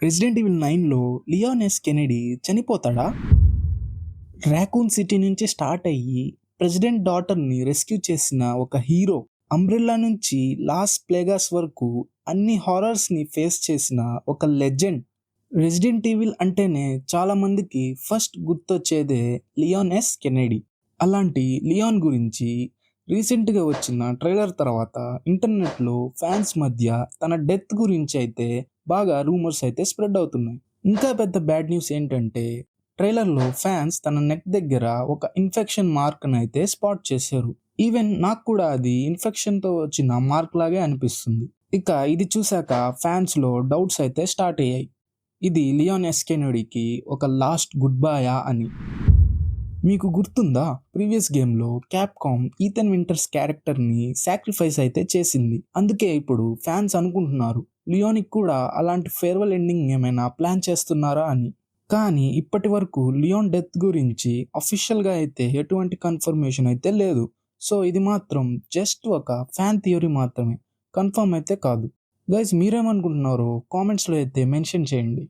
Resident Evil 9లో Leon S Kennedy చనిపోతాడా? Raccoon City నుంచి స్టార్ట్ అయ్యి ప్రెసిడెంట్ డాటర్ని రెస్క్యూ చేసిన ఒక హీరో. అంబ్రెల్లా నుంచి లాస్ ప్లేగాస్ వరకు అన్ని హారర్స్ని ఫేస్ చేసిన ఒక లెజెండ్. రెసిడెంట్ ఈవిల్ అంటేనే చాలా మందికి ఫస్ట్ గుర్తొచ్చేదే లియోన్ ఎస్ కెనెడీ. అలాంటి లియోన్ గురించి రీసెంట్గా వచ్చిన ట్రైలర్ తర్వాత ఇంటర్నెట్లో ఫ్యాన్స్ మధ్య తన డెత్ గురించి అయితే బాగా రూమర్స్ అయితే స్ప్రెడ్ అవుతున్నాయి. ఇంకా పెద్ద బ్యాడ్ న్యూస్ ఏంటంటే ట్రైలర్లో ఫ్యాన్స్ తన నెక్ దగ్గర ఒక ఇన్ఫెక్షన్ మార్క్ను అయితే స్పాట్ చేశారు. ఈవెన్ నాకు కూడా అది ఇన్ఫెక్షన్తో వచ్చిన మార్క్ లాగే అనిపిస్తుంది. ఇక ఇది చూశాక ఫ్యాన్స్లో డౌట్స్ అయితే స్టార్ట్ అయ్యాయి. ఇది లియోన్ ఎస్ కెనెడీకి ఒక లాస్ట్ గుడ్ బాయా అని. మీకు గుర్తుందా, ప్రీవియస్ గేమ్లో క్యాప్కామ్ ఈథన్ వింటర్స్ క్యారెక్టర్ని సాక్రిఫైస్ అయితే చేసింది. అందుకే ఇప్పుడు ఫ్యాన్స్ అనుకుంటున్నారు లియోనికి కూడా అలాంటి ఫేర్వెల్ ఎండింగ్ ఏమైనా ప్లాన్ చేస్తున్నారా అని. కానీ ఇప్పటి వరకు లియోన్ డెత్ గురించి అఫీషియల్గా అయితే ఎటువంటి కన్ఫర్మేషన్ అయితే లేదు. సో ఇది మాత్రం జస్ట్ ఒక ఫ్యాన్ థియరీ మాత్రమే, కన్ఫర్మ్ అయితే కాదు. గైస్, మీరేమనుకుంటున్నారో కామెంట్స్లో అయితే మెన్షన్ చేయండి.